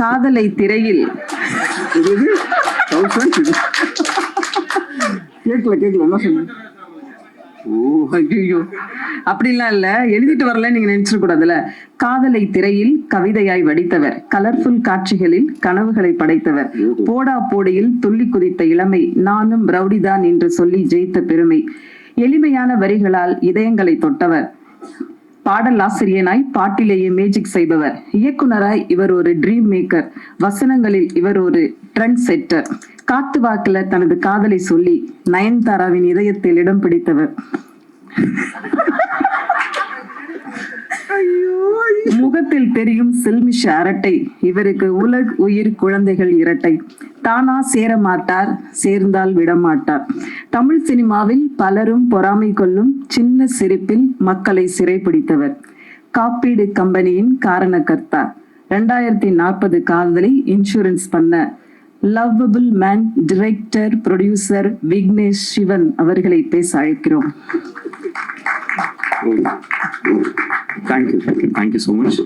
காதலை திரையில் கேட்கல என்ன சொன்ன? ஓ ஐயோ, அப்படிலாம் இல்ல, எழுதிட்டு வரல நீங்க நினைச்சிட கூடாதுல. காதலை திரையில் கவிதையாய் வடித்தவர், கலர்ஃபுல் காட்சிகளில் கனவுகளை படைத்தவர், போடா போடியில் துள்ளி குதித்த இளமை, நானும் ரவுடிதான் என்று சொல்லி ஜெயித்த பெருமை, எளிமையான வரிகளால் இதயங்களை தொட்டவர், பாடல் ஆசிரியனாய் பாட்டிலேயே மேஜிக் செய்பவர், இயக்குனராய் இவர் ஒரு ட்ரீம் மேக்கர், வசனங்களில் இவர் ஒரு ட்ரெண்ட் செட்டர், காத்து வாக்குல தனது காதலை சொல்லி நயன்தாராவின் இதயத்தில் இடம் பிடித்தவர், முகத்தில் தெரியும் சில்மிஷ அரட்டை, இவருக்கு உலக உயிர் குழந்தைகள் இரட்டை, தானா சேர மாட்டார், சேர்ந்தால் விடமாட்டார், தமிழ் சினிமாவில் பலரும் பொறாமை கொள்ளும் சின்ன சிரிப்பில் மக்களை சிறைப்பிடித்தவர், காப்பீடு கம்பெனியின் காரணக்கர்த்தா, 2040 காதலை இன்சூரன்ஸ் பண்ண lovable man, director producer Vignesh Sivan அவர்களை பேச அழைக்கிறோம். Thank you so much.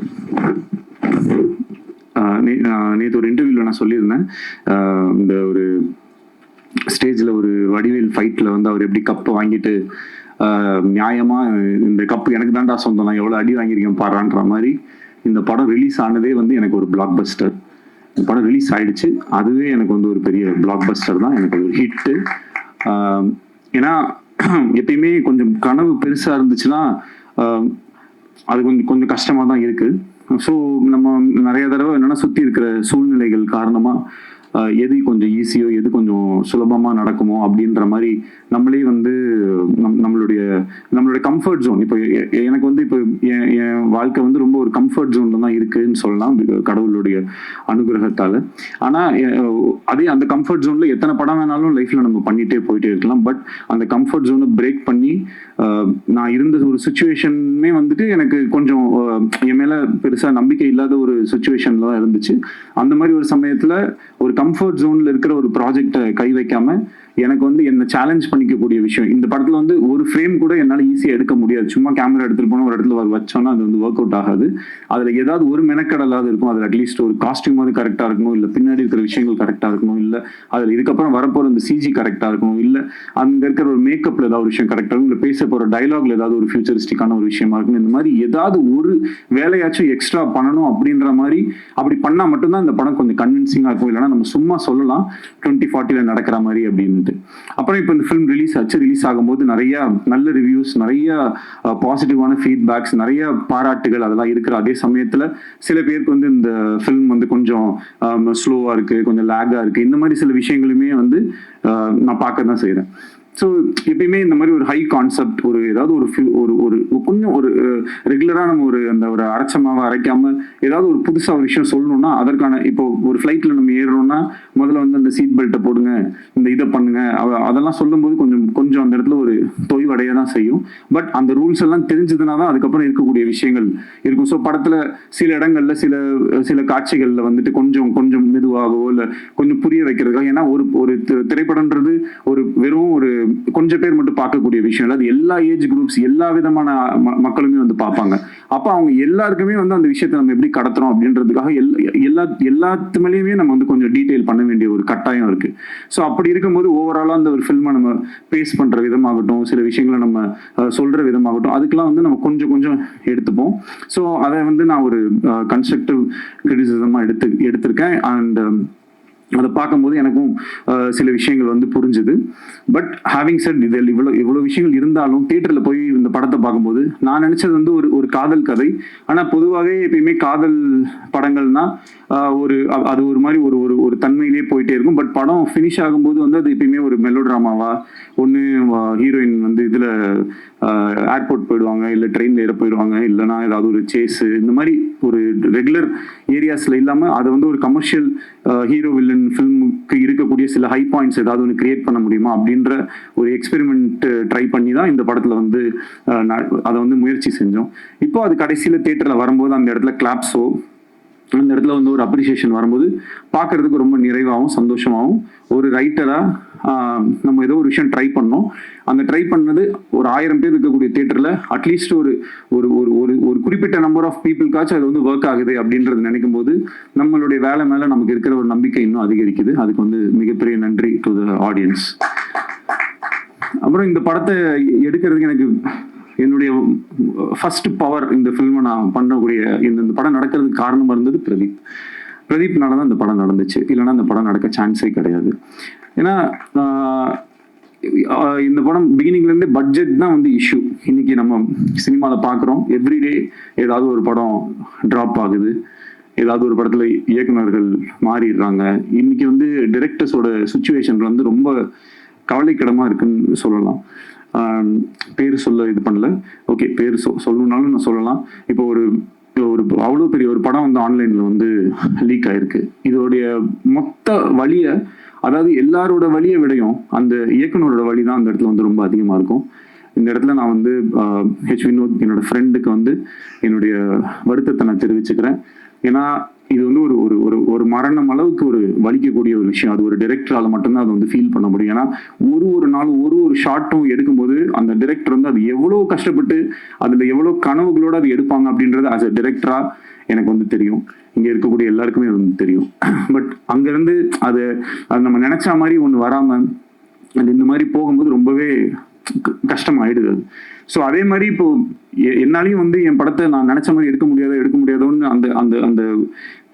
நேற்று ஒரு இன்டர்வியூவில் நான் சொல்லியிருந்தேன், இந்த ஒரு ஸ்டேஜில் ஒரு வடிவேல் ஃபைட்டில் வந்து அவர் எப்படி கப்பை வாங்கிட்டு நியாயமாக இந்த கப்பு எனக்கு தான்டா சொந்தம், நான் எவ்வளோ அடி வாங்கியிருக்கேன் பாடுறான்ற மாதிரி இந்த படம் ரிலீஸ் ஆனதே வந்து எனக்கு ஒரு பிளாக் பஸ்டர். இந்த படம் ரிலீஸ் ஆயிடுச்சு, அதுவே எனக்கு வந்து ஒரு பெரிய பிளாக் பஸ்டர் தான், எனக்கு ஒரு ஹிட்டு. ஏன்னா எப்பயுமே கொஞ்சம் கனவு பெருசாக இருந்துச்சுன்னா அது கொஞ்சம் கஷ்டமாக தான் இருக்குது. ஸோ நம்ம நிறைய தடவை என்னென்னா சுற்றி இருக்கிற சூழ்நிலைகள் காரணமாக எது கொஞ்சம் ஈஸியோ எது கொஞ்சம் சுலபமாக நடக்குமோ அப்படின்ற மாதிரி நம்மளே வந்து நம்மளுடைய கம்ஃபர்ட் ஜோன். இப்போ எனக்கு வந்து இப்போ என் வாழ்க்கை வந்து ரொம்ப ஒரு கம்ஃபர்ட் ஜோன்ல தான் இருக்குன்னு சொல்லலாம், கடவுளுடைய அனுகிரகத்தால். ஆனால் அதே அந்த கம்ஃபர்ட் ஜோனில் எத்தனை படம் வேணாலும் லைஃப்பில் நம்ம பண்ணிகிட்டே போயிட்டே இருக்கலாம். பட் அந்த கம்ஃபர்ட் ஜோனை பிரேக் பண்ணி நான் இருந்த ஒரு சுச்சுவேஷனுமே வந்துட்டு எனக்கு கொஞ்சம் என் மேலே பெருசாக நம்பிக்கை இல்லாத ஒரு சுச்சுவேஷனில் தான் இருந்துச்சு. அந்த மாதிரி ஒரு சமயத்தில் ஒரு கம்ஃபர்ட் ஜோன்ல இருக்கிற ஒரு ப்ராஜெக்டை கை வைக்காம எனக்கு வந்து என்ன சேலஞ்ச் பண்ணிக்கக்கூடிய விஷயம். இந்த படத்துல வந்து ஒரு ஃப்ரேம் கூட என்னால் ஈஸியாக எடுக்க முடியாது. சும்மா கேமரா எடுத்துட்டு போனால் ஒரு இடத்துல வச்சோன்னா அது வந்து ஒர்க் அவுட் ஆகாது. அதில் ஏதாவது ஒரு மெனக்கடலாவது இருக்கும். அதில் அட்லீஸ்ட் ஒரு காஸ்டியூமாவது கரெக்டாக இருக்கணும், இல்லை பின்னாடி இருக்கிற விஷயங்கள் கரெக்டாக இருக்கணும், இல்லை அதில் இதுக்கப்புறம் வரப்போகிற இந்த சிஜி கரெக்டாக இருக்கணும், இல்லை அங்கே இருக்கிற ஒரு மேக்கப்ல ஏதாவது ஒரு விஷயம் கரெக்டாக இருக்கும், இல்லை பேச போகிற டைலாக்ல ஏதாவது ஒரு ஃபியூச்சரிஸ்டிக்கான ஒரு விஷயமா இருக்கும். இந்த மாதிரி ஏதாவது ஒரு வேலையாச்சும் எக்ஸ்ட்ரா பண்ணணும் அப்படின்ற மாதிரி அப்படி பண்ணால் மட்டும்தான் இந்த படம் கொஞ்சம் கன்வின்சிங்காக இருக்கும். இல்லைன்னா நம்ம சும்மா சொல்லலாம் 2040 நடக்கிற மாதிரி அப்படின்னு. அப்புறம் இப்போ இந்த ஃபிலிம் ரிலீஸ் ஆச்சு. ரிலீஸ் ஆகும்போது நிறைய நல்ல ரிவ்யூஸ், நிறைய பாசிட்டிவான ஃபீட்பேக்ஸ், நிறைய பாராட்டுகள் அதெல்லாம் இருக்கிற அதே சமயத்தில் சில பேருக்கு வந்து இந்த ஃபிலிம் வந்து கொஞ்சம் ஸ்லோவாக இருக்குது, கொஞ்சம் லேக்காக இருக்குது, இந்த மாதிரி சில விஷயங்களுமே வந்து நான் பார்க்க தான் செய்கிறேன். ஸோ எப்பயுமே இந்த மாதிரி ஒரு ஹை கான்செப்ட், ஒரு ஏதாவது ஒரு கொஞ்சம் ஒரு ரெகுலராக நம்ம அந்த ஒரு அரைச்சமாவை அரைக்காம ஏதாவது ஒரு புதுசாக ஒரு விஷயம் சொல்லணும்னா அதற்கான இப்போ ஒரு ஃப்ளைட்டில் நம்ம ஏறுறோம்னா முதல்ல வந்து அந்த சீட் பெல்ட்டை போடுங்க, இந்த இதை பண்ணுங்க, அதெல்லாம் சொல்லும்போது கொஞ்சம் அந்த இடத்துல ஒரு தொய்வடைய தான் செய்யும். பட் அந்த ரூல்ஸ் எல்லாம் தெரிஞ்சதுனா தான் அதுக்கப்புறம் இருக்கக்கூடிய விஷயங்கள் இருக்கும். ஸோ படத்தில் சில இடங்கள்ல சில காட்சிகளில் வந்துட்டு கொஞ்சம் மெதுவாகவோ இல்லை கொஞ்சம் புரிய வைக்கிறதுக்காக, ஏன்னா ஒரு திரைப்படம்ன்றது ஒரு வெறும் ஒரு கொஞ்சம் பேர் மட்டும் பார்க்கக்கூடிய விஷயம் இல்லை, அது எல்லா ஏஜ் குரூப்ஸ் எல்லா விதமான மக்களுமே வந்து பார்ப்பாங்க. அப்போ அவங்க எல்லாருக்குமே வந்து அந்த விஷயத்தை நம்ம எப்படி கடத்துறோம் அப்படின்றதுக்காக எல்லாத்து மேலேயுமே நம்ம வந்து கொஞ்சம் டீட்டெயில் பண்ண வேண்டிய ஒரு கட்டாயம் இருக்கு. ஸோ அப்படி இருக்கும்போது ஓவராலாக அந்த ஒரு ஃபில்மை நம்ம பேஸ் பண்ற விதமாகட்டும், சில விஷயங்களை நம்ம சொல்ற விதமாகட்டும், அதுக்கெல்லாம் வந்து நம்ம கொஞ்சம் எடுத்துப்போம். ஸோ அதை வந்து நான் ஒரு கன்ஸ்ட்ரக்டிவ் கிரிட்டிசிசமா எடுத்திருக்கேன். அண்ட் அதை பார்க்கும்போது எனக்கும் சில விஷயங்கள் வந்து புரிஞ்சுது. பட் ஹேவிங் செட் இதில் இவ்வளோ விஷயங்கள் இருந்தாலும் தியேட்டரில் போய் இந்த படத்தை பார்க்கும்போது நான் நினச்சது வந்து ஒரு காதல் கதை. ஆனால் பொதுவாகவே எப்பயுமே காதல் படங்கள்னா அது ஒரு மாதிரி ஒரு தன்மையிலே போயிட்டே இருக்கும். பட் படம் ஃபினிஷ் ஆகும்போது வந்து அது எப்பயுமே ஒரு மெலோ ட்ராமாவா, ஒன்று ஹீரோயின் வந்து இதில் ஏர்போர்ட் போயிடுவாங்க, இல்லை ட்ரெயினில் ஏற போயிடுவாங்க, இல்லைனா ஏதாவது ஒரு சேஸு, இந்த மாதிரி ஒரு ரெகுலர் ஏரியாஸில் இல்லாமல் அதை வந்து ஒரு கமர்ஷியல் ஹீரோ வில்லன் ஃபில்முக்கு இருக்கக்கூடிய சில ஹை பாயிண்ட்ஸ் ஏதாவது ஒன்று கிரியேட் பண்ண முடியுமா அப்படின்ற ஒரு எக்ஸ்பெரிமெண்ட் ட்ரை பண்ணி தான் இந்த படத்தில் வந்து அதை வந்து முயற்சி செஞ்சோம். இப்போ அது கடைசியில் தியேட்டரில் வரும்போது அந்த இடத்துல கிளாப்ஸோ அந்த இடத்துல வந்து ஒரு அப்ரிசியேஷன் வரும்போது பார்க்கறதுக்கு ரொம்ப நிறைவாகவும் சந்தோஷமாகவும், ஒரு ரைட்டரா நம்ம ஏதோ ஒரு விஷயம் ட்ரை பண்ணோம், அந்த ட்ரை பண்ணது ஒரு 1000 பேர் இருக்கக்கூடிய தியேட்டர்ல அட்லீஸ்ட் ஒரு ஒரு ஒரு ஒரு ஒரு குறிப்பிட்ட நம்பர் ஆஃப் பீப்புளுக்காச்சும் அது வந்து ஒர்க் ஆகுது அப்படின்றது நினைக்கும் போது நம்மளுடைய வேலை மேல நமக்கு இருக்கிற ஒரு நம்பிக்கை இன்னும் அதிகரிக்குது. அதுக்கு வந்து மிகப்பெரிய நன்றி டு த ஆடியன்ஸ். அப்புறம் இந்த படத்தை எடுக்கிறதுக்கு எனக்கு என்னுடைய ஃபர்ஸ்ட் பவர் இந்த ஃபில்மை நான் பண்ணக்கூடிய இந்த படம் நடக்கிறதுக்கு காரணமாக இருந்தது பிரதீப்னால தான் இந்த படம் நடந்துச்சு. இல்லைன்னா இந்த படம் நடக்க சான்ஸே கிடையாது. ஏன்னா இந்த படம் பிகினிங்லேருந்தே பட்ஜெட் தான் வந்து இஷ்யூ. இன்னைக்கு நம்ம சினிமாவில் பார்க்குறோம், எவ்ரிடே ஏதாவது ஒரு படம் ட்ராப் ஆகுது, ஏதாவது ஒரு படத்தில் இயக்குநர்கள் மாறிடுறாங்க. இன்னைக்கு வந்து டிரெக்டர்ஸோட சுச்சுவேஷன் வந்து ரொம்ப கவலைக்கிடமாக இருக்குன்னு சொல்லலாம். பேர் சொல்ல இது பண்ணல, ஓகே பேர் சொல்லணும்னாலும் நான் சொல்லலாம். இப்போ ஒரு அவ்வளோ பெரிய ஒரு படம் வந்து ஆன்லைன்ல வந்து லீக் ஆயிருக்கு. இதோடைய மொத்த வழியை, அதாவது எல்லாரோட வழியை விடையும் அந்த இயக்குனரோட வழி தான் அந்த இடத்துல வந்து ரொம்ப அதிகமாக இருக்கும். இந்த இடத்துல நான் வந்து ஹெச் வினோத் என்னோட ஃப்ரெண்டுக்கு வந்து என்னுடைய வருத்தத்தை நான் தெரிவிச்சுக்கிறேன். ஏன்னா இது வந்து ஒரு ஒரு ஒரு மரணம் அளவுக்கு ஒரு வலிக்கக்கூடிய ஒரு விஷயம். அது ஒரு டிரெக்டரால மட்டும்தான் அதை வந்து ஃபீல் பண்ண முடியும். ஏன்னா ஒரு நாளும் ஒரு ஷார்ட்டும் எடுக்கும்போது அந்த டிரெக்டர் வந்து அது எவ்வளோ கஷ்டப்பட்டு அதுல எவ்வளோ கனவுகளோட அது எடுப்பாங்க அப்படின்றது ஆஸ் அ டிரெக்டரா எனக்கு வந்து தெரியும். இங்க இருக்கக்கூடிய எல்லாருக்குமே அது வந்து தெரியும். பட் அங்கிருந்து அது நம்ம நினைச்ச மாதிரி ஒன்று வராம அது இந்த மாதிரி போகும்போது ரொம்பவே கஷ்டமாயிடுது அது. ஸோ அதே மாதிரி இப்போ என்னாலையும் வந்து என் படத்தை நான் நினைச்ச மாதிரி எடுக்க முடியாதோன்னு அந்த அந்த அந்த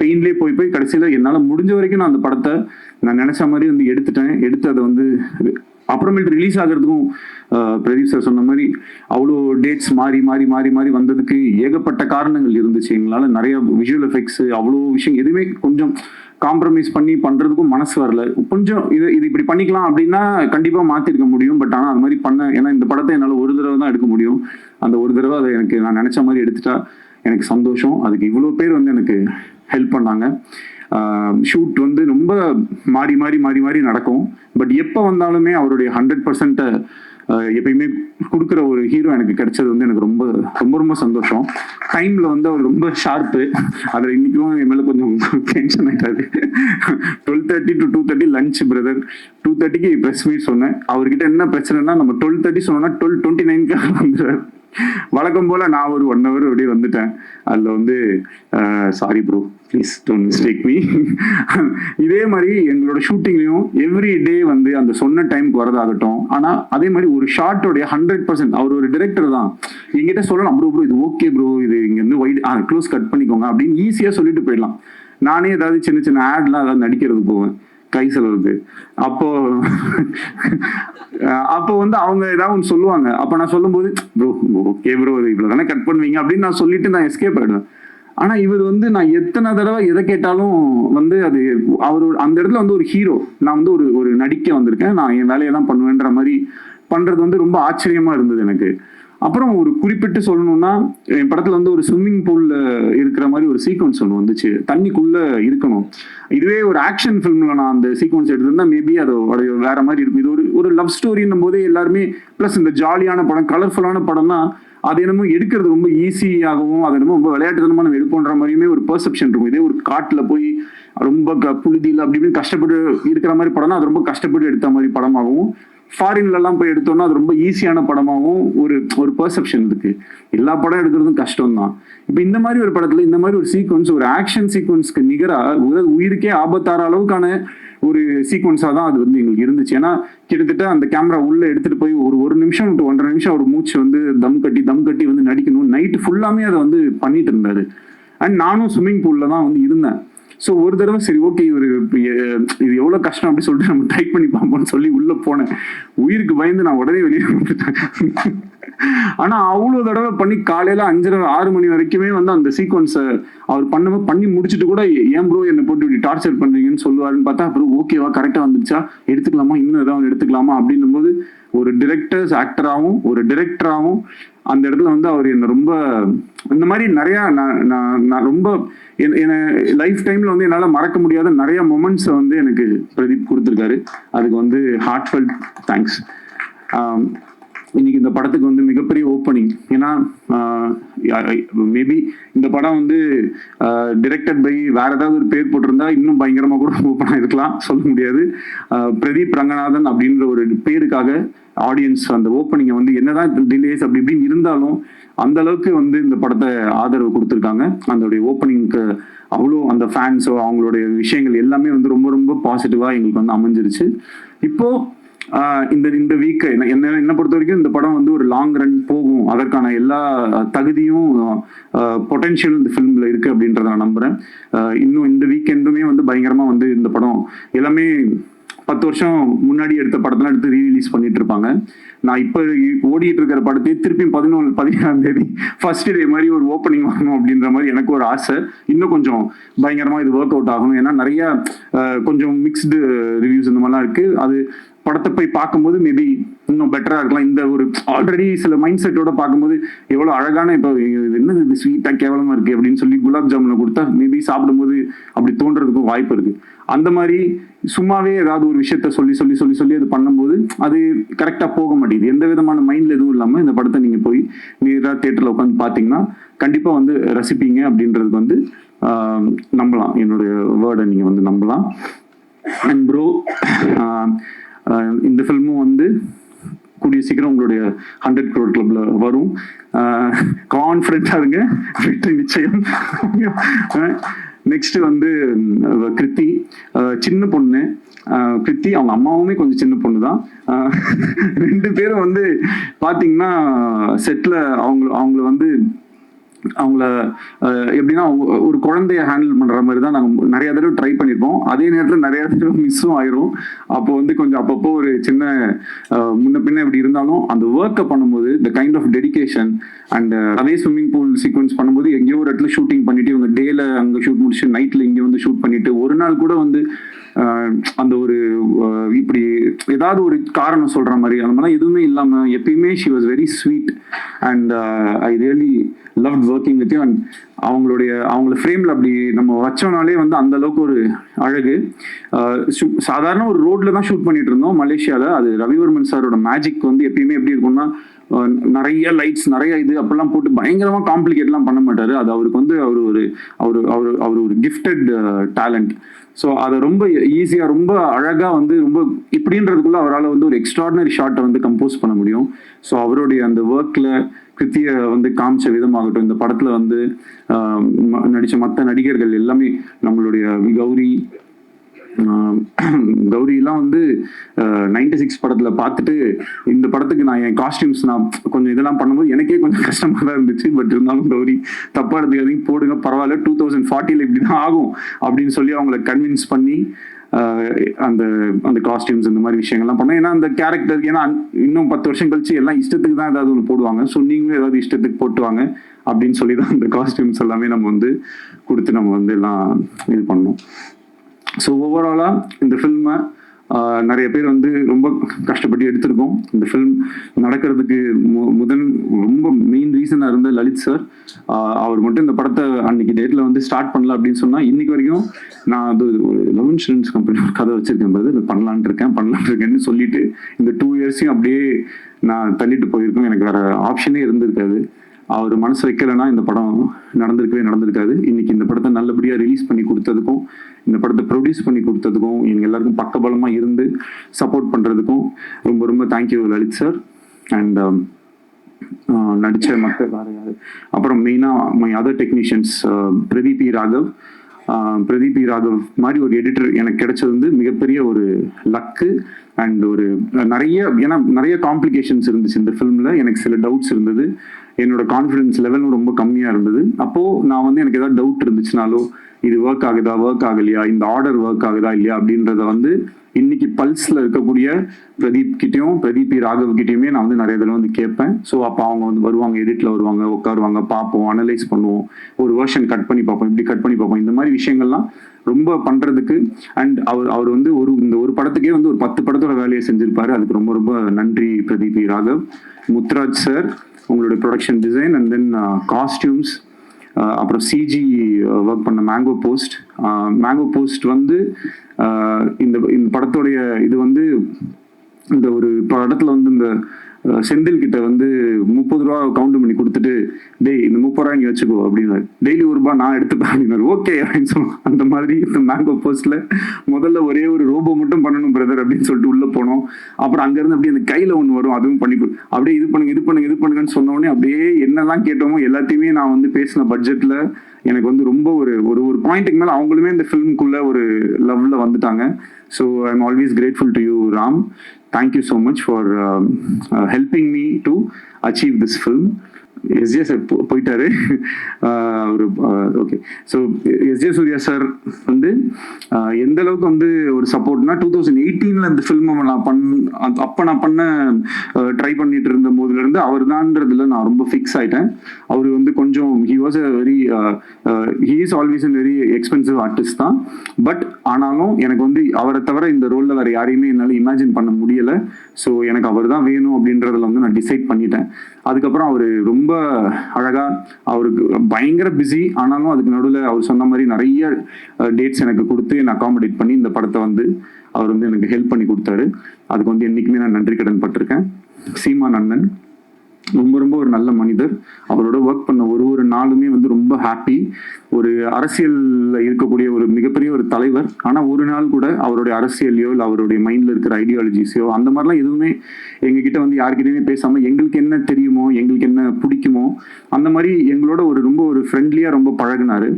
பெயின்லேயே போய் கடைசியில் என்னால் முடிஞ்ச வரைக்கும் நான் அந்த படத்தை நான் நினைச்ச மாதிரி வந்து எடுத்து அதை வந்து அப்புறமேட்டு ரிலீஸ் ஆகிறதுக்கும் பிரதீப் சார் சொன்ன மாதிரி அவ்வளோ டேட்ஸ் மாறி வந்ததுக்கு ஏகப்பட்ட காரணங்கள் இருந்துச்சு. எங்களால் நிறைய விஷுவல் எஃபெக்ட்ஸ் அவ்வளோ விஷயம் எதுவுமே கொஞ்சம் காம்ப்ரமைஸ் பண்ணி பண்றதுக்கும் மனசு வரல. கொஞ்சம் இது இப்படி பண்ணிக்கலாம் அப்படின்னா கண்டிப்பா மாத்திருக்க முடியும். பட் ஆனால் அது மாதிரி ஏன்னா இந்த படத்தை என்னால் ஒரு தடவை தான் எடுக்க முடியும். அந்த ஒரு தடவை அதை எனக்கு நான் நினைச்ச மாதிரி எடுத்துட்டா எனக்கு சந்தோஷம். அதுக்கு இவ்வளோ பேர் வந்து எனக்கு ஹெல்ப் பண்ணாங்க. ஷூட் வந்து ரொம்ப மாறி நடக்கும். பட் எப்போ வந்தாலுமே அவருடைய 100% எப்பயுமே கொடுக்குற ஒரு ஹீரோ எனக்கு கிடைச்சது வந்து எனக்கு ரொம்ப ரொம்ப ரொம்ப சந்தோஷம். டைம்ல வந்து அவர் ரொம்ப ஷார்ப்பு. அதில் இன்னைக்கும் என் மேலே கொஞ்சம் டென்ஷன் ஆயிட்டாரு. 12:30 to 2:30 லஞ்ச் பிரதர், 2:30க்கு ப்ரெஸ் மீட் சொன்னேன். அவர்கிட்ட என்ன பிரச்சனைனா நம்ம 12:30 சொன்னோம்னா 12:29 வந்துடுறாரு. வழக்கம் போல நான் ஒரு 1 hour அப்படியே வந்துட்டேன். அதுல வந்து sorry bro, please don't mistake me. இதே மாதிரி எங்களோட ஷூட்டிங்லயும் எவ்ரி டே வந்து அந்த சொன்ன டைமுக்கு வரதாகட்டும். ஆனா அதே மாதிரி ஒரு ஷார்ட்டோடைய 100% அவர் ஒரு டிரெக்டர் தான். என்கிட்ட சொல்லலாம், ப்ரோ இது ஓகே ப்ரோ, இது இங்க இருந்து வைட் க்ளோஸ் கட் பண்ணிக்கோங்க அப்படின்னு ஈஸியா சொல்லிட்டு போயிடலாம். நானே ஏதாவது சின்ன ஆட்லாம் ஏதாவது நடிக்கிறது போவேன் கை செலவுக்கு. அப்போ வந்து அவங்க ஏதாவது ஒன்று சொல்லுவாங்க. அப்போ நான் சொல்லும்போது ப்ரோ ஓகே ப்ரோ இவ்வளோ தானே கட் பண்ணுவீங்க அப்படின்னு நான் சொல்லிட்டு நான் எஸ்கேப் ஆயிடுவேன். ஆனா இவர் வந்து நான் எத்தனை தடவை எதை கேட்டாலும் வந்து அது அவர் அந்த இடத்துல வந்து ஒரு ஹீரோ, நான் வந்து ஒரு நடிக்க வந்திருக்கேன், நான் என் வேலையை தான் பண்ணுவேன்ற மாதிரி பண்றது வந்து ரொம்ப ஆச்சரியமா இருந்தது எனக்கு. அப்புறம் ஒரு குறிப்பிட்டு சொல்லணும்னா என் படத்துல வந்து ஒரு ஸ்விம்மிங் பூல்ல இருக்கிற மாதிரி ஒரு சீக்வன்ஸ் ஒன்று வந்துச்சு. தண்ணிக்குள்ள இருக்கணும். இதுவே ஒரு ஆக்ஷன் ஃபிலிம்ல நான் அந்த சீக்வன்ஸ் எடுத்திருந்தா மேபி அது வேற மாதிரி இருக்கும். இது ஒரு லவ் ஸ்டோரின்னும் போதே எல்லாருமே பிளஸ் இந்த ஜாலியான படம் கலர்ஃபுல்லான படம்னா அது என்னமோ எடுக்கிறது ரொம்ப ஈஸியாகவும் அது என்னமோ ரொம்ப விளையாட்டுத்தனமா நம்ம எடுப்போன்ற மாதிரியுமே ஒரு பெர்செப்ஷன் இருக்கும். இதே ஒரு காட்டுல போய் ரொம்ப புழுதியில் அப்படி இப்படின்னு கஷ்டப்பட்டு இருக்கிற மாதிரி படம்னா அது ரொம்ப கஷ்டப்பட்டு எடுத்த மாதிரி படமாகவும், ஃபாரின்ல எல்லாம் போய் எடுத்தோம்னா அது ரொம்ப ஈஸியான படமாகவும் ஒரு பெர்செப்ஷன் இருக்கு. எல்லா படம் எடுக்கிறதும் கஷ்டம் தான். இப்ப இந்த மாதிரி ஒரு படத்துல இந்த மாதிரி ஒரு சீக்வன்ஸ், ஒரு ஆக்ஷன் சீக்வன்ஸ்க்கு நிகரா உயிருக்கே ஆபத்தார அளவுக்கான ஒரு சீக்வன்ஸா தான் அது வந்து எங்களுக்கு இருந்துச்சு. ஏன்னா கிட்டத்தட்ட அந்த கேமரா உள்ள எடுத்துட்டு போய் ஒரு நிமிஷம் டு 1.5 நிமிஷம் ஒரு மூச்சு வந்து தம் கட்டி வந்து நடிக்கணும். நைட்டு ஃபுல்லாமே அதை வந்து பண்ணிட்டு இருந்தாரு. அண்ட் நானும் ஸ்விம்மிங் பூல்ல தான் வந்து இருந்தேன். ஸோ ஒரு தடவை சரி ஓகே இது எவ்வளோ கஷ்டம் அப்படின்னு சொல்லிட்டு நம்ம ட்ரை பண்ணி பார்ப்போம்னு சொல்லி உள்ள போனேன். உயிருக்கு பயந்து நான் உடனே வெளியே வந்துட்டேன். ஆனா அவ்வளோ தடவை பண்ணி காலையில 5:30-6 மணி வரைக்குமே வந்து அந்த சீக்வன்ஸை அவர் பண்ணி முடிச்சுட்டு கூட ஏன் ப்ரோ என்னை போட்டு இப்படி டார்ச்சர் பண்றீங்கன்னு சொல்லுவாருன்னு பார்த்தா அப்புறம் ஓகேவா கரெக்டா வந்துருச்சா எடுத்துக்கலாமா இன்னும் ஏதாவது எடுத்துக்கலாமா அப்படின்னும் போது ஒரு டிரெக்டராகவும் அந்த இடத்துல வந்து அவர் என்ன ரொம்ப இந்த மாதிரி நிறைய நான் ரொம்ப என்ன லைஃப் டைம்ல வந்து என்னால மறக்க முடியாத நிறைய மொமெண்ட்ஸை வந்து எனக்கு பிரதீப் கொடுத்துருக்காரு. அதுக்கு வந்து ஹார்ட்ஃபெல்ட் தேங்க்ஸ். இன்னைக்கு இந்த படத்துக்கு வந்து மிகப்பெரிய ஓப்பனிங். ஏன்னா மேபி இந்த படம் வந்து டிரெக்டட் பை வேற ஏதாவது ஒரு பேர் போட்டிருந்தா இன்னும் பயங்கரமா கூட ஓப்பன் ஆயிருக்கலாம், சொல்ல முடியாது. பிரதீப் ரங்கநாதன் அப்படின்ற ஒரு பேருக்காக ஆடியன்ஸ் அந்த ஓப்பனிங்கை வந்து என்னதான் டிலேஸ் அப்படி இப்படின்னு இருந்தாலும் அந்த அளவுக்கு வந்து இந்த படத்தை ஆதரவு கொடுத்துருக்காங்க. அதோடைய ஓப்பனிங்க்கு அவ்வளோ அந்த ஃபேன்ஸோ அவங்களுடைய விஷயங்கள் எல்லாமே வந்து ரொம்ப ரொம்ப பாசிட்டிவா எங்களுக்கு வந்து அமைஞ்சிருச்சு. இப்போ இந்த வீக் என்ன பொறுத்த வரைக்கும் இந்த படம் வந்து ஒரு லாங் ரன் போகும், அதற்கான எல்லா தகுதியும் பொட்டென்ஷியல் இந்த ஃபிலிம்ல இருக்கு அப்படின்றத நான் நம்புறேன். இன்னும் இந்த வீக்கெண்டுமே வந்து பயங்கரமா வந்து இந்த படம் எல்லாமே 10 வருஷம் முன்னாடி எடுத்த படத்தெல்லாம் எடுத்து ரீரிலீஸ் பண்ணிட்டு இருப்பாங்க. நான் இப்போ ஓடிட்டு இருக்கிற படத்தையே திருப்பி 17ஆம் தேதி ஃபர்ஸ்ட் டே மாதிரி ஒரு ஓப்பனிங் வாங்கணும் அப்படின்ற மாதிரி எனக்கு ஒரு ஆசை. இன்னும் கொஞ்சம் பயங்கரமா இது ஒர்க் அவுட் ஆகணும். ஏன்னா நிறைய கொஞ்சம் மிக்ஸ்டு ரிவ்யூஸ் இந்த மாதிரிலாம் இருக்கு. அது படத்தை போய் பார்க்கும்போது மேபி இன்னும் பெட்டரா இருக்கலாம். இந்த ஒரு ஆல்ரெடி சில மைண்ட் செட்டோட பார்க்கும்போது எவ்வளவு அழகான இப்போ என்னது இது ஸ்வீட்டா கேவலமா இருக்கு அப்படின்னு சொல்லி குலாப் ஜாமுனை கொடுத்தா மேபி சாப்பிடும்போது அப்படி தோன்றதுக்கும் வாய்ப்பு இருக்கு. அந்த மாதிரி சும்மாவே ஏதாவது ஒரு விஷயத்த சொல்லி சொல்லி சொல்லி சொல்லி அது பண்ணும்போது அது கரெக்டா போக மாட்டேங்குது. எந்த விதமான மைண்ட்ல எதுவும் இல்லாம இந்த படத்தை நீங்க போய் நேராக தியேட்டர்ல உட்காந்து பாத்தீங்கன்னா கண்டிப்பா வந்து ரசிப்பீங்க அப்படின்றதுக்கு வந்து நம்பலாம். என்னுடைய வேர்டை நீங்க வந்து நம்பலாம். அண்ட் ப்ரோ இந்த ஃபில்மும் வந்து கூடிய சீக்கிரம் உங்களுடைய 100 crore கிளப்ல வரும். கான்ஃபிடென்ட்டா இருங்க, வெற்றி நிச்சயம். நெக்ஸ்ட் வந்து கிருத்தி, சின்ன பொண்ணு. கிருத்தி அவங்க அம்மாவுமே கொஞ்சம் சின்ன பொண்ணு தான். 2 பேரும் வந்து பாத்தீங்கன்னா செட்ல அவங்கள வந்து அவங்கள எப்படின்னா ஒரு குழந்தைய ஹேண்டில் பண்ற மாதிரி தான் நாங்கள் நிறைய தடவை ட்ரை பண்ணியிருப்போம். அதே நேரத்தில் நிறைய தடவை மிஸ்ஸும் ஆயிரும். அப்போ வந்து கொஞ்சம் அப்பப்போ ஒரு சின்ன முன்ன பின்ன எப்படி இருந்தாலும் அந்த ஒர்க்கை பண்ணும்போது the kind of dedication and அதே ஸ்விம்மிங் பூல் சீக்வன்ஸ் பண்ணும்போது எங்கேயோ ஒரு இடத்துல ஷூட்டிங் பண்ணிட்டு இவங்க டேல அங்கே ஷூட் முடிச்சு நைட்ல இங்கே வந்து ஷூட் பண்ணிட்டு ஒரு நாள் கூட வந்து அந்த ஒரு இப்படி ஏதாவது ஒரு காரணம் சொல்ற மாதிரி அந்த மாதிரிலாம் எதுவுமே இல்லாம எப்பயுமே she was very sweet and I really loved working with you. And அவங்கள ஃப்ரேம்ல அப்படி நம்ம வச்சோம்னாலே வந்து அந்த அளவுக்கு ஒரு அழகு. சாதாரண ஒரு ரோட்ல தான் ஷூட் பண்ணிட்டு இருந்தோம் மலேசியால. அது ரவிவர்மன் சாரோட மேஜிக் வந்து எப்பயுமே எப்படி இருக்கும்னா நிறைய லைட்ஸ் நிறைய இது அப்படிலாம் போட்டு பயங்கரமா காம்ப்ளிகேட்லாம் பண்ண மாட்டாரு. அது அவருக்கு வந்து அவர் ஒரு கிஃப்டட் டேலண்ட். ஸோ அதை ரொம்ப ஈஸியாக ரொம்ப அழகாக வந்து ரொம்ப இப்படின்றதுக்குள்ள அவரால் வந்து ஒரு எக்ஸ்ட்ராடினரி ஷாட்டை வந்து கம்போஸ் பண்ண முடியும். ஸோ அவருடைய அந்த ஒர்க்கில் கிருத்தியை வந்து காமிச்ச விதமாகட்டும், இந்த படத்தில் வந்து நடித்த மற்ற நடிகர்கள் எல்லாமே நம்மளுடைய கௌரிலாம் வந்து 96 படத்துல பார்த்துட்டு இந்த படத்துக்கு நான் என் காஸ்டியூம்ஸ் நான் கொஞ்சம் இதெல்லாம் பண்ணும்போது எனக்கே கொஞ்சம் கஷ்டமா தான் இருந்துச்சு. பட் இருந்தாலும் கௌரி தப்பா எடுத்துக்காதீங்க, போடுங்க பரவாயில்ல, 2040 இப்படிதான் ஆகும் அப்படின்னு சொல்லி அவங்களை கன்வின்ஸ் பண்ணி அந்த காஸ்டியூம்ஸ் இந்த மாதிரி விஷயங்கள்லாம் பண்ணோம். ஏன்னா அந்த கேரக்டர் ஏன்னா இன்னும் 10 வருஷம் கழிச்சு எல்லாம் இஷ்டத்துக்கு தான் ஏதாவது ஒன்று போடுவாங்க. ஸோ நீங்களும் ஏதாவது இஷ்டத்துக்கு போட்டுவாங்க அப்படின்னு சொல்லி தான் அந்த காஸ்டியூம்ஸ் எல்லாமே நம்ம வந்து கொடுத்து நம்ம வந்து எல்லாம் இது பண்ணோம். ஸோ ஓவராலாக இந்த ஃபில்மை நிறைய பேர் வந்து ரொம்ப கஷ்டப்பட்டு எடுத்திருக்கோம். இந்த ஃபில்ம் நடக்கிறதுக்கு ரொம்ப மெயின் ரீசனாக இருந்த லலித் சார். அவர் மட்டும் இந்த படத்தை அன்னைக்கு டேட்டில் வந்து ஸ்டார்ட் பண்ணல அப்படின்னு சொன்னால் இன்னைக்கு வரைக்கும் நான் அது ஒரு லவ் இன்சூரன்ஸ் கம்பெனி ஒரு கதை வச்சிருக்கேன், இது பண்ணலான் இருக்கேன்னு சொல்லிட்டு இந்த 2 இயர்ஸையும் அப்படியே நான் தள்ளிட்டு போயிருக்கேன். எனக்கு வேற ஆப்ஷனே இருந்திருக்காது. அவர் மனசு வைக்கலைன்னா இந்த படம் நடந்திருக்காது. இன்னைக்கு இந்த படத்தை நல்லபடியாக ரிலீஸ் பண்ணி கொடுத்ததுக்கும் இந்த படத்தை ப்ரொடியூஸ் பண்ணி கொடுத்ததுக்கும் எங்க எல்லாருக்கும் பக்கபலமா இருந்து சப்போர்ட் பண்றதுக்கும் ரொம்ப ரொம்ப தேங்க்யூ லலித் சார். அண்ட் நடிச்ச மற்ற அப்புறம் மெயினா my other technicians Pradeep Raghav மாதிரி ஒரு எடிட்டர் எனக்கு கிடைச்சது வந்து மிகப்பெரிய ஒரு லக்கு. அண்ட் ஒரு நிறைய காம்ப்ளிகேஷன்ஸ் இருந்துச்சு இந்த ஃபிலிம்ல. எனக்கு சில டவுட்ஸ் இருந்தது, என்னோட கான்ஃபிடன்ஸ் லெவலும் ரொம்ப கம்மியா இருந்தது. அப்போ நான் வந்து எனக்கு ஏதாவது டவுட் இருந்துச்சுனாலோ இது ஒர்க் ஆகலையா, இந்த ஆர்டர் ஒர்க் ஆகுதா இல்லையா அப்படின்றத வந்து இன்னைக்கு பல்ஸ்ல இருக்கக்கூடிய பிரதீப் ராகவ் கிட்டயுமே நான் வந்து நிறைய தடவை வந்து கேட்பேன். ஸோ அப்போ அவங்க வந்து வருவாங்க, எடிட்ல வருவாங்க, உட்காருவாங்க, பார்ப்போம், அனலைஸ் பண்ணுவோம், ஒரு வெர்ஷன் கட் பண்ணி பார்ப்போம், இப்படி கட் பண்ணி பார்ப்போம். இந்த மாதிரி விஷயங்கள்லாம் ரொம்ப பண்றதுக்கு அண்ட் அவர் வந்து இந்த ஒரு படத்துக்கே வந்து ஒரு 10 படத்தோட வேலையை செஞ்சிருப்பாரு. அதுக்கு ரொம்ப ரொம்ப நன்றி பிரதீப் ராகவ். முத்துராஜ் சார், உங்களுடைய production design and then costumes, அப்புறம் சிஜி ஒர்க் பண்ண மேங்கோ போஸ்ட் வந்து இந்த படத்துடைய இது வந்து இந்த ஒரு படத்துல வந்து இந்த செந்தில் கிட்ட வந்து 30 ரூபா கவுண்ட் பண்ணி கொடுத்துட்டு, டேய் இந்த 30 ரூபாய் நீ வச்சுக்கோ அப்படின்னாரு. டெய்லி 1 ரூபாய் நான் எடுத்துப்பேன் அப்படின்னாரு. ஓகே அப்படின்னு சொன்னோம். அந்த மாதிரி இந்த மேங்கோ போஸ்ட்ல முதல்ல ஒரே ஒரு ரோபோ மட்டும் பண்ணணும் பிரதர் அப்படின்னு சொல்லிட்டு உள்ள போனோம். அப்புறம் அங்கிருந்து அப்படியே அந்த கையில ஒண்ணு வரும், அதுவும் பண்ணி அப்படியே இது பண்ணுங்கன்னு சொன்ன உடனே அப்படியே என்னெல்லாம் கேட்டோமோ எல்லாத்தையுமே நான் வந்து பேசின பட்ஜெட்ல எனக்கு வந்து ரொம்ப ஒரு ஒரு பாயிண்ட்டுக்கு மேல அவங்களுமே இந்த ஃபிலிம்குள்ள ஒரு லவ்ல வந்துட்டாங்க. So I am always grateful to you Ram. Thank you so much for helping me to achieve this film. SJ sir போயிட்டாரு. ஒரு okay. So SJ Suryah sir வந்து எந்த அளவுக்கு வந்து ஒரு சப்போர்ட்னா 2018 இந்த ஃபில்மை நான் அப்போ நான் பண்ண ட்ரை பண்ணிட்டு இருந்த போதுலேருந்து அவர் தான்றதுல நான் ரொம்ப ஃபிக்ஸ் ஆயிட்டேன். அவர் வந்து கொஞ்சம் he was a very he is always an very expensive artist தான். பட் ஆனாலும் எனக்கு வந்து அவரை தவிர இந்த ரோலில் வேற யாரையுமே என்னால் இமேஜின் பண்ண முடியலை. ஸோ எனக்கு அவர் தான் வேணும் அப்படின்றதுல வந்து நான் டிசைட் பண்ணிட்டேன். அதுக்கப்புறம் அவர் ரொம்ப அழகா, அவருக்கு பயங்கர பிஸி ஆனாலும் அதுக்கு நடுவில் அவர் சொன்ன மாதிரி நிறைய டேட்ஸ் எனக்கு கொடுத்து என்னை அகாமடேட் பண்ணி இந்த படத்தை வந்து அவர் வந்து எனக்கு ஹெல்ப் பண்ணி கொடுத்தாரு. அதுக்கு வந்து என்னைக்குமே நான் நன்றி கடன் பட்டிருக்கேன். சீமான் அண்ணன் ரொம்ப ரொம்ப ஒரு நல்ல மனிதர். அவரோட ஒர்க் பண்ண ஒரு நாளுமே வந்து ரொம்ப ஹாப்பி. ஒரு அரசியல்ல இருக்கக்கூடிய ஒரு மிகப்பெரிய ஒரு தலைவர், ஆனா ஒரு நாள் கூட அவருடைய அரசியலையோ இல்லை அவருடைய மைண்ட்ல இருக்கிற ஐடியாலஜிஸையோ அந்த மாதிரிலாம் எதுவுமே எங்ககிட்ட வந்து யாருக்கிட்டையுமே பேசாம எங்களுக்கு என்ன தெரியுமோ எங்களுக்கு என்ன பிடிக்குமோ அந்த மாதிரி எங்களோட ரொம்ப ஒரு ஃப்ரெண்ட்லியா ரொம்ப பழகினாரு.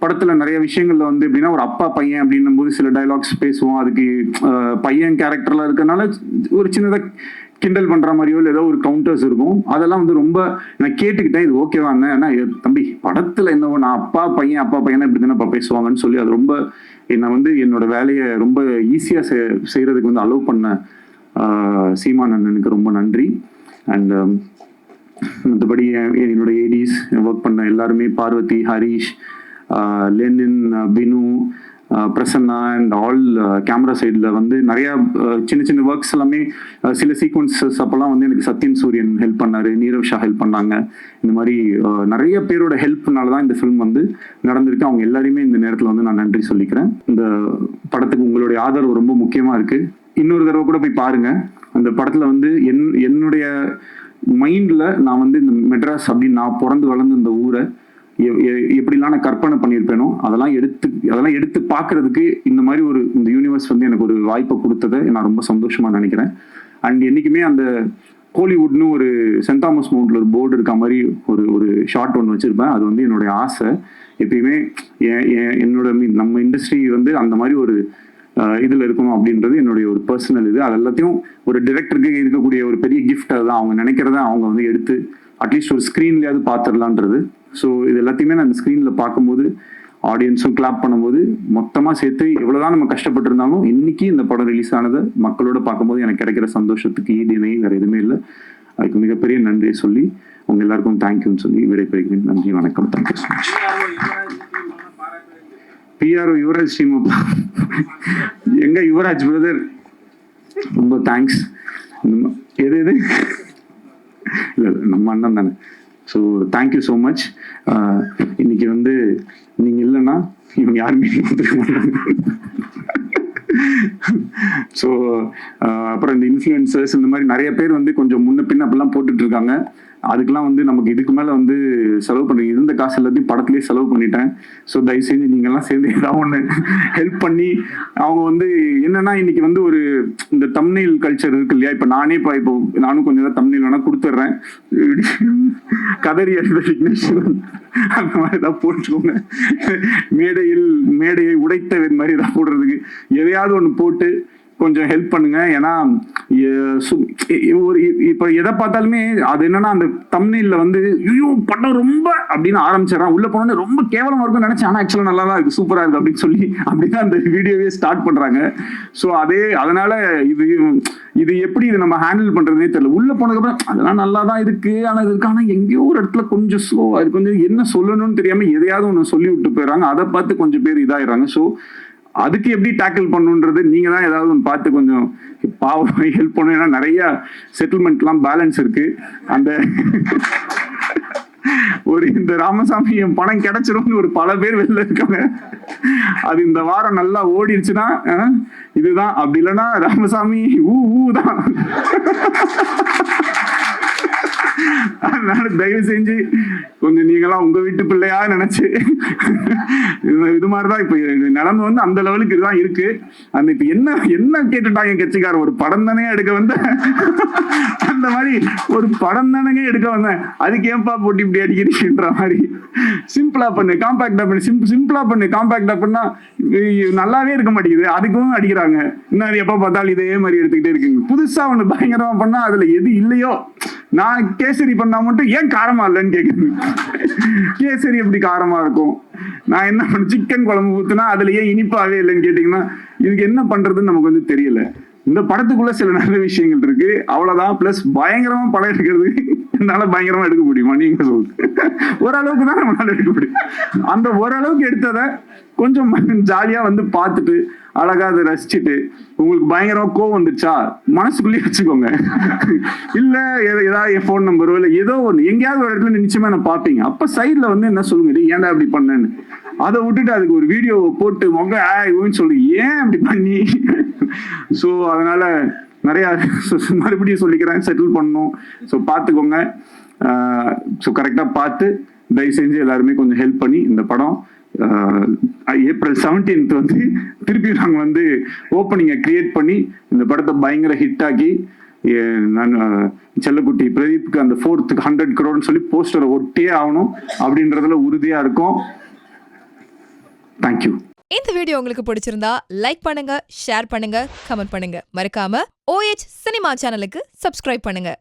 படத்துல நிறைய விஷயங்கள்ல வந்து எப்படின்னா ஒரு அப்பா பையன் அப்படின்னும் போது சில டைலாக்ஸ் பேசுவோம். அதுக்கு பையன் கேரக்டர்ல இருக்கனால ஒரு சின்னதா கிண்டல் பண்ற மாதிரியோ இல்லை ஏதோ ஒரு கவுண்டர்ஸ் இருக்கும். அதெல்லாம் வந்து ரொம்ப நான் கேட்டுக்கிட்டேன், இது ஓகேவா என்ன தம்பி படத்துல என்னவோ நான் அப்பா பையன் இப்படி தானே பேசுவாங்கன்னு சொல்லி அது ரொம்ப என்னை வந்து என்னோட வேலையை ரொம்ப ஈஸியா செய்யறதுக்கு வந்து அலோவ் பண்ண சீமான் அண்ணனுக்கு ரொம்ப நன்றி. அண்ட் மற்றபடி என்னோட ஏடிஸ் ஒர்க் பண்ண எல்லாருமே, Parvathy, Harish, Lenin, Binu, Prasanna and all camera சைடில் வந்து நிறைய சின்ன சின்ன ஒர்க்ஸ் எல்லாமே சில சீக்வன்சஸ் அப்போல்லாம் வந்து எனக்கு சத்யன் சூரியன் ஹெல்ப் பண்ணாரு, நீரவ் ஷா ஹெல்ப் பண்ணாங்க. இந்த மாதிரி நிறைய பேரோட ஹெல்ப்னால தான் இந்த ஃபிலிம் வந்து நடந்திருக்கு. அவங்க எல்லாரையுமே இந்த நேரத்தில் வந்து நான் நன்றி சொல்லிக்கிறேன். இந்த படத்துக்கு உங்களுடைய ஆதரவு ரொம்ப முக்கியமாக இருக்கு. இன்னொரு தடவை கூட போய் பாருங்க. அந்த படத்துல வந்து என்னுடைய மைண்ட்ல நான் வந்து இந்த மெட்ராஸ் அப்படின்னு நான் பிறந்து வளர்ந்து இந்த ஊரை எப்படிலாம் நான் கற்பனை பண்ணியிருப்பேனோ அதெல்லாம் எடுத்து பார்க்கறதுக்கு இந்த மாதிரி இந்த யூனிவர்ஸ் வந்து எனக்கு ஒரு வாய்ப்பை கொடுத்ததை நான் ரொம்ப சந்தோஷமா நினைக்கிறேன். அண்ட் என்னைக்குமே அந்த ஹாலிவுட்னு ஒரு சென்ட் தாமஸ் மவுண்ட்ல ஒரு போர்டு இருக்க மாதிரி ஒரு ஷார்ட் ஒன்று வச்சிருப்பேன். அது வந்து என்னுடைய ஆசை. எப்பயுமே நம்ம இண்டஸ்ட்ரி வந்து அந்த மாதிரி ஒரு இதுல இருக்கணும் அப்படின்றது என்னுடைய ஒரு பர்சனல் இது. அது எல்லாத்தையும் ஒரு டைரக்டருக்கு இருக்கக்கூடிய ஒரு பெரிய கிஃப்ட். அதுதான் அவங்க நினைக்கிறத அவங்க வந்து எடுத்து அட்லீஸ்ட் ஒரு ஸ்க்ரீன்லயாவது பார்த்துடலான்றது. ஸோ இது எல்லாத்தையுமே நான் அந்த ஸ்க்ரீனில் பார்க்கும்போது ஆடியன்ஸும் கிளாப் பண்ணும்போது மொத்தமாக சேர்த்து எவ்வளோதான் நம்ம கஷ்டப்பட்டிருந்தாலும் இன்னைக்கு இந்த படம் ரிலீஸ் ஆனதை மக்களோட பார்க்கும்போது எனக்கு கிடைக்கிற சந்தோஷத்துக்கு ஈடு இணை வேற எதுவுமே இல்லை. அதுக்கு மிகப்பெரிய நன்றியை சொல்லி உங்க எல்லாருக்கும் தேங்க்யூன்னு சொல்லி விடைபெறுகிறேன். நன்றி, வணக்கம். Thank you so much. PRO Yuvaraj team எங்க யுவராஜ் பிரதர் ரொம்ப தேங்க்ஸ். எது இல்லை நம்ம அண்ணன் தானே. So thank you so much. இன்னைக்கு வந்து நீங்க இல்லைன்னா இவங்க யாருமே வந்துருக்க மாட்டாங்க. ஸோ அப்புறம் இந்த இன்ஃப்ளூயன்சர்ஸ் இந்த மாதிரி நிறைய பேர் வந்து கொஞ்சம் முன்ன பின்ன அப்படிலாம் போட்டுட்டு இருக்காங்க. அதுக்கெல்லாம் வந்து நமக்கு இதுக்கு மேலே வந்து செலவு பண்ணுறீங்க. இருந்த காசு எல்லாத்தையும் படத்துலேயே செலவு பண்ணிட்டேன். ஸோ தயவு செஞ்சு நீங்கள்லாம் சேர்ந்து ஏதாவது ஒன்று ஹெல்ப் பண்ணி அவங்க வந்து என்னன்னா இன்னைக்கு வந்து ஒரு இந்த தம்ப்நெயில் கல்ச்சர் இருக்கு இல்லையா. இப்போ நானும் கொஞ்சம் தான் தம்ப்நெயில் வேணா கொடுத்துட்றேன். கதறி விக்னேஸ்வரன் அந்த மாதிரி ஏதாவது போட்டுக்கோங்க. மேடையை உடைத்த மாதிரி ஏதாவது போடுறதுக்கு எதையாவது ஒன்று போட்டு கொஞ்சம் ஹெல்ப் பண்ணுங்க. ஏன்னா இப்ப எதை பார்த்தாலுமே அது என்னன்னா அந்த தம்ப்நெயில்ல வந்து ஐயோ படம் ரொம்ப அப்படின்னு ஆரம்பிச்சிடறான். உள்ள போனோன்னு ரொம்ப கேவலமா இருக்கும்னு நினைச்சேன். ஆனா ஆக்சுவலா நல்லா தான் இருக்கு, சூப்பரா இருக்கு அப்படின்னு சொல்லி அப்படிதான் அந்த வீடியோவே ஸ்டார்ட் பண்றாங்க. ஸோ அதனால இது எப்படி இது நம்ம ஹேண்டில் பண்றதே தெரியல. உள்ள போனதுக்கப்புறம் அதெல்லாம் நல்லா தான் இருக்கு, ஆனா இது இருக்கு, ஆனா எங்கேயோ ஒரு இடத்துல கொஞ்சம் ஸ்லோவா இருக்கு, கொஞ்சம் என்ன சொல்லணும்னு தெரியாம எதையாவது ஒன்று சொல்லி விட்டு போயிடறாங்க. அதை பார்த்து கொஞ்சம் பேர் இதாயிடுறாங்க. ஸோ அதுக்கு எப்படி டேக்கிள் பண்ணுன்றது நீங்க தான் ஏதாவது ஒன்று பார்த்து கொஞ்சம் பாவம் ஹெல்ப் பண்ணும். ஏன்னா நிறைய செட்டில்மெண்ட்லாம் பேலன்ஸ் இருக்கு. அந்த இந்த ராமசாமி என் பணம் கிடைச்சிரும்னு ஒரு பல பேர் வெளில இருக்காங்க. அது இந்த வாரம் நல்லா ஓடிடுச்சுன்னா இதுதான், அப்படி இல்லைன்னா ராமசாமி ஊ தான். அதனால தயவு செஞ்சு கொஞ்சம் நீங்களாம் உங்க வீட்டு பிள்ளையா நினைச்சு இது மாதிரிதான் இப்ப நிலைமை வந்து அந்த லெவலுக்கு இதுதான் இருக்கு. அந்த இப்ப என்ன கேட்டுட்டாங்க கட்சிக்காரன், ஒரு படம் தானே எடுக்க வந்த அந்த மாதிரி ஒரு படம் தானே எடுக்க வந்தேன், அதுக்கு ஏன்பா போட்டு இப்படி அடிக்கிறீங்கன்ற மாதிரி. சிம்பிளா பண்ணு, காம்பாக்டா பண்ணு, சிம்பிளா பண்ணு, காம்பாக்டா பண்ணா நல்லாவே இருக்க மாட்டேங்குது, அதுக்கும் அடிக்கிறாங்க. இன்னும் எப்ப பார்த்தாலும் இதே மாதிரி எடுத்துக்கிட்டே இருக்குங்க. புதுசா ஒண்ணு பயங்கரமா பண்ணா அதுல எது இல்லையோ, நான் கேசரி பண்ணா மட்டும் ஏன் காரமா இல்லைன்னு கேக்குது. கேசரி எப்படி காரமா இருக்கும்? நான் என்ன பண்ண சிக்கன் குழம்பு ஊத்துனா அதுல ஏன் இனிப்பாவே இல்லைன்னு கேட்டீங்கன்னா இதுக்கு என்ன பண்றதுன்னு நமக்கு வந்து தெரியல. இந்த படத்துக்குள்ள சில நல்ல விஷயங்கள் இருக்கு, அவ்வளவுதான். பிளஸ் பயங்கரமா படம் எடுக்கிறது என்னால பயங்கரமா எடுக்க முடியுமா நீங்க சொல்லுங்க. ஓரளவுக்கு தான் நம்மளால எடுக்க முடியும். அந்த ஓரளவுக்கு எடுத்ததை கொஞ்சம் ஜாலியா வந்து பார்த்துட்டு அழகா அதை ரசிச்சுட்டு, உங்களுக்கு பயங்கரமா கோவம் வந்துச்சா மனசுக்குள்ளேயே வச்சுக்கோங்க. இல்ல ஏதாவது என் போன் நம்பரோ இல்ல ஏதோ ஒண்ணு எங்கேயாவது ஒரு இடத்துல நிச்சயமா என்ன பாப்பீங்க, அப்ப சைட்ல வந்து என்ன சொல்லுங்க, ஏன்டா அப்படி பண்ணேன்னு. அதை விட்டுட்டு அதுக்கு ஒரு வீடியோ போட்டு மொக்க சொல்லி ஏன் அப்படி பண்ணி. ஸோ அதனால நிறைய மறுபடியும் சொல்லிக்கிறேன், செட்டில் பண்ணணும். ஸோ பார்த்துக்கோங்க. ஸோ கரெக்டாக பார்த்து தயவு செஞ்சு எல்லாருமே கொஞ்சம் ஹெல்ப் பண்ணி இந்த படம் ஏப்ரல் 17th வந்து திருப்பி நாங்கள் வந்து ஓப்பனிங்கை கிரியேட் பண்ணி இந்த படத்தை பயங்கர ஹிட் ஆக்கி, நான் செல்லக்குட்டி பிரதீப்க்கு அந்த 4th 100 crore சொல்லி போஸ்டரை ஒட்டியே ஆகணும் அப்படின்றதுல உறுதியா இருக்கும். தேங்க்யூ. இந்த வீடியோ உங்களுக்கு பிடிச்சிருந்தா லைக் பண்ணுங்க, ஷேர் பண்ணுங்க, கமெண்ட் பண்ணுங்க. மறக்காம OH சினிமா சேனலுக்கு சப்ஸ்கிரைப் பண்ணுங்க.